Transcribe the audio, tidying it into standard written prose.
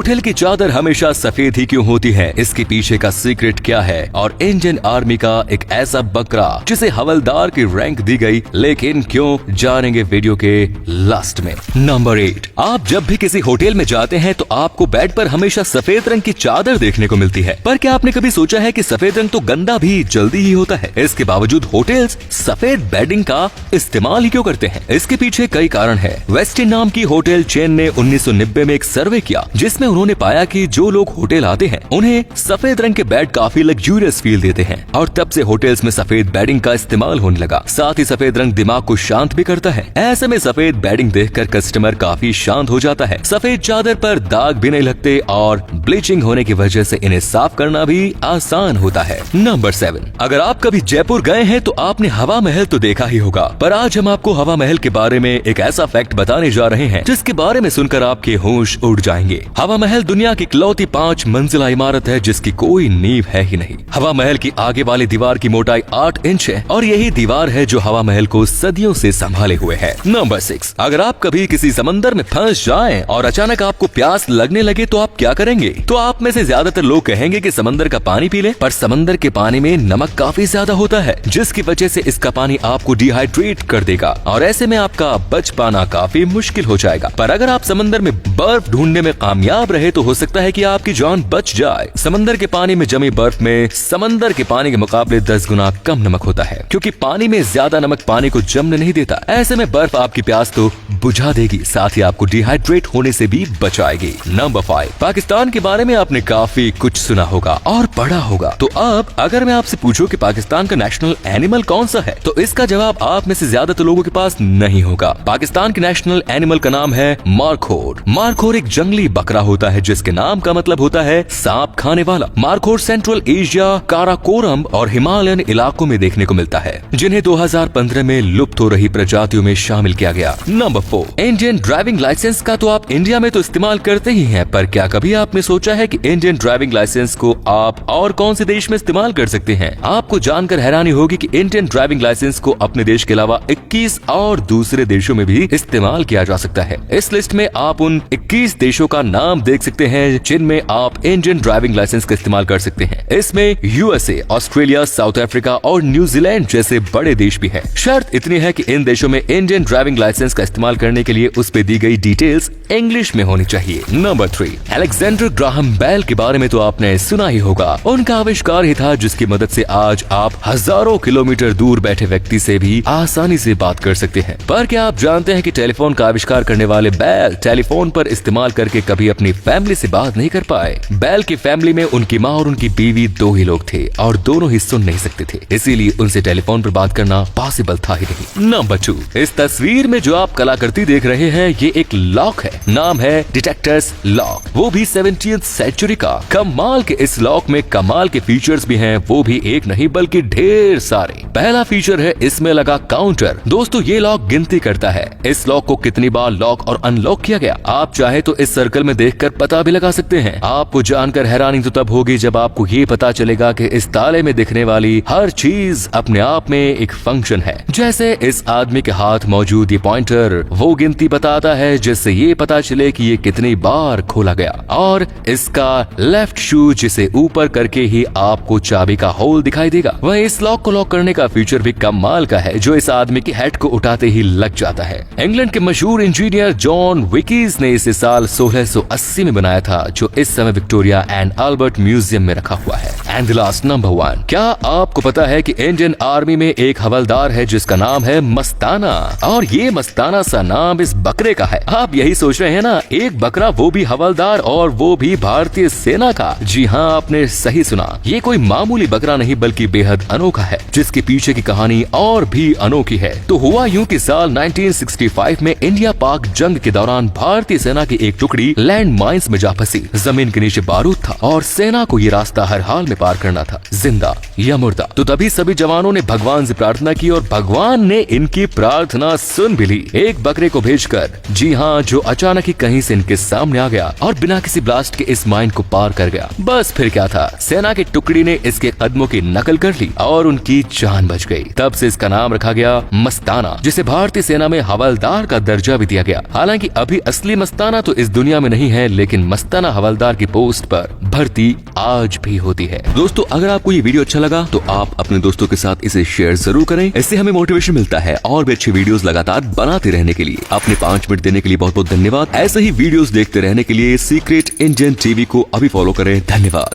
Hotel की चादर हमेशा सफेद ही क्यों होती है, इसके पीछे का सीक्रेट क्या है, और इंडियन आर्मी का एक ऐसा बकरा जिसे हवलदार की रैंक दी गई, लेकिन क्यों, जानेंगे वीडियो के लास्ट में। नंबर 8, आप जब भी किसी होटल में जाते हैं तो आपको बेड पर हमेशा सफेद रंग की चादर देखने को मिलती है, पर क्या आपने कभी सोचा है कि सफेद रंग तो गंदा भी जल्दी ही होता है। इसके बावजूद होटल्स सफेद बेडिंग का इस्तेमाल ही क्यों करते हैं? इसके पीछे कई कारण है। वेस्टिन नाम की होटल चेन ने 1990 में एक सर्वे किया जिसमें उन्होंने पाया कि जो लोग होटल आते हैं उन्हें सफेद रंग के बेड काफी लग्जूरियस फील देते हैं, और तब से होटल्स में सफेद बेडिंग का इस्तेमाल होने लगा। साथ ही सफेद रंग दिमाग को शांत भी करता है। ऐसे में सफेद बेडिंग देखकर कस्टमर काफी शांत हो जाता है। सफेद चादर पर दाग भी नहीं लगते और ब्लीचिंग होने की वजह से इन्हें साफ करना भी आसान होता है। नंबर 7, अगर आप कभी जयपुर गए हैं तो आपने हवा महल तो देखा ही होगा, पर आज हम आपको हवा महल के बारे में एक ऐसा फैक्ट बताने जा रहे हैं जिसके बारे में सुनकर आपके होश उड़ जाएंगे। हवा महल दुनिया की इकलौती 5 मंजिला इमारत है जिसकी कोई नींव है ही नहीं। हवा महल की आगे वाली दीवार की मोटाई 8 इंच है और यही दीवार है जो हवा महल को सदियों से संभाले हुए है। नंबर 6, अगर आप कभी किसी समंदर में फंस जाएं और अचानक आपको प्यास लगने लगे तो आप क्या करेंगे? तो आप में से ज्यादातर लोग कहेंगे कि समंदर का पानी पी लें, पर समंदर के पानी में नमक काफी ज्यादा होता है जिसकी वजह से इसका पानी आपको डिहाइड्रेट कर देगा और ऐसे में आपका बच पाना काफी मुश्किल हो जाएगा। पर अगर आप समंदर में बर्फ ढूंढने में कामयाब रहे तो हो सकता है कि आपकी जान बच जाए। समंदर के पानी में जमी बर्फ में समंदर के पानी के मुकाबले 10 गुना कम नमक होता है, क्योंकि पानी में ज्यादा नमक पानी को जमने नहीं देता। ऐसे में बर्फ आपकी प्यास तो बुझा देगी, साथ ही आपको डिहाइड्रेट होने से भी बचाएगी। नंबर 5, पाकिस्तान के बारे में आपने काफी कुछ सुना होगा और पढ़ा होगा, तो अब अगर मैं आपसे पूछूं कि पाकिस्तान का नेशनल एनिमल कौन सा है, तो इसका जवाब आप में से ज्यादातर लोगों के पास नहीं होगा। पाकिस्तान के नेशनल एनिमल का नाम है मारखोर। मारखोर एक जंगली बकरा होता है जिसके नाम का मतलब होता है सांप खाने वाला। मारखोर सेंट्रल एशिया, काराकोरम और हिमालयन इलाकों में देखने को मिलता है, जिन्हें 2015 में लुप्त हो रही प्रजातियों में शामिल किया गया। नंबर 4, इंडियन ड्राइविंग लाइसेंस का तो आप इंडिया में तो इस्तेमाल करते ही हैं, पर क्या कभी आपने सोचा है कि इंडियन ड्राइविंग लाइसेंस को आप और कौन से देश में इस्तेमाल कर सकते हैं? आपको जानकर हैरानी होगी कि इंडियन ड्राइविंग लाइसेंस को अपने देश के अलावा 21 और दूसरे देशों में भी इस्तेमाल किया जा सकता है। इस लिस्ट में आप उन 21 देशों का नाम देख सकते हैं जिनमें आप इंडियन ड्राइविंग लाइसेंस का इस्तेमाल कर सकते हैं। इसमें यूएसए, ऑस्ट्रेलिया, साउथ अफ्रीका और न्यूजीलैंड जैसे बड़े देश भी हैं। शर्त इतनी है कि इन देशों में इंडियन ड्राइविंग लाइसेंस का इस्तेमाल करने के लिए उस पे दी गई डिटेल्स इंग्लिश में होनी चाहिए। नंबर 3, अलेक्जेंडर ग्राहम बेल के बारे में तो आपने सुना ही होगा। उनका आविष्कार ही था जिसकी मदद से आज आप हजारों किलोमीटर दूर बैठे व्यक्ति से भी आसानी से बात कर सकते हैं। पर क्या आप जानते हैं कि टेलीफोन का आविष्कार करने वाले बेल टेलीफोन पर इस्तेमाल करके कभी अपनी फैमिली से बात नहीं कर पाए। बेल की फैमिली में उनकी माँ और उनकी बीवी 2 ही लोग थे और दोनों ही सुन नहीं सकते थे, इसीलिए उनसे टेलीफोन पर बात करना पॉसिबल था ही नहीं। नंबर 2, इस तस्वीर में जो आप कलाकृति देख रहे हैं ये एक लॉक है, नाम है डिटेक्टर्स लॉक, वो भी 17th सेंचुरी का। कमाल के इस लॉक में कमाल के फीचर्स भी हैं, वो भी एक नहीं बल्कि ढेर सारे। पहला फीचर है इसमें लगा काउंटर। दोस्तों ये लॉक गिनती करता है इस लॉक को कितनी बार लॉक और अनलॉक किया गया। आप चाहे तो इस सर्कल में देखकर पता भी लगा सकते हैं। आपको जानकर हैरानी तो तब होगी जब आपको ये पता चलेगा कि इस ताले में दिखने वाली हर चीज अपने आप में एक फंक्शन है। जैसे इस आदमी के हाथ मौजूद ये पॉइंटर वो गिनती बताता है जिससे ये पता चले कि ये कितनी बार खोला गया, और इसका लेफ्ट शू जिसे ऊपर करके ही आपको चाबी का होल दिखाई देगा। वह इस लॉक को लॉक करने का फीचर भी कमाल का है जो इस आदमी की हेड को उठाते ही लग जाता है। इंग्लैंड के मशहूर इंजीनियर जॉन विकीज ने इसे साल 1680 में बनाया था, जो इस समय विक्टोरिया एंड अल्बर्ट म्यूजियम में रखा हुआ है। एंड द लास्ट, नंबर 1, क्या आपको पता है कि इंडियन आर्मी में एक हवलदार है जिसका नाम है मस्ताना, और ये मस्ताना सा नाम इस बकरे का है। आप यही सोच रहे हैं ना, एक बकरा वो भी हवलदार और वो भी भारतीय सेना का। जी हाँ, आपने सही सुना, ये कोई मामूली बकरा नहीं बल्कि बेहद अनोखा है जिसके पीछे की कहानी और भी अनोखी है। तो हुआ यूं कि साल 1965 में इंडिया पाक जंग के दौरान भारतीय सेना की एक टुकड़ी लैंड माइंस में जा फंसी। जमीन के नीचे बारूद था और सेना को ये रास्ता हर हाल में पार करना था, जिंदा या मुर्दा। तो तभी सभी जवानों ने भगवान से प्रार्थना की और भगवान ने इनकी प्रार्थना सुन भी ली। एक बकरे को भेजकर, जी हाँ, जो अचानक ही कहीं से इनके सामने आ गया और बिना किसी ब्लास्ट के इस माइन को पार कर गया। बस फिर क्या था, सेना की टुकड़ी ने इसके कदमों की नकल कर ली और उनकी जान बच गई। तब से इसका नाम रखा गया मस्ताना, जिसे भारतीय सेना में हवलदार का दर्जा भी दिया गया। हालांकि अभी असली मस्ताना तो इस दुनिया में नहीं है, लेकिन मस्ताना हवलदार की पोस्ट पर भर्ती आज भी होती है। दोस्तों, अगर आपको ये वीडियो अच्छा लगा तो आप अपने दोस्तों के साथ इसे शेयर जरूर करें। इससे हमें मोटिवेशन मिलता है और भी अच्छी वीडियोस लगातार बनाते रहने के लिए। अपने 5 मिनट देने के लिए बहुत बहुत धन्यवाद। ऐसे ही वीडियोस देखते रहने के लिए सीक्रेट इंडियन टीवी को अभी फॉलो करें। धन्यवाद।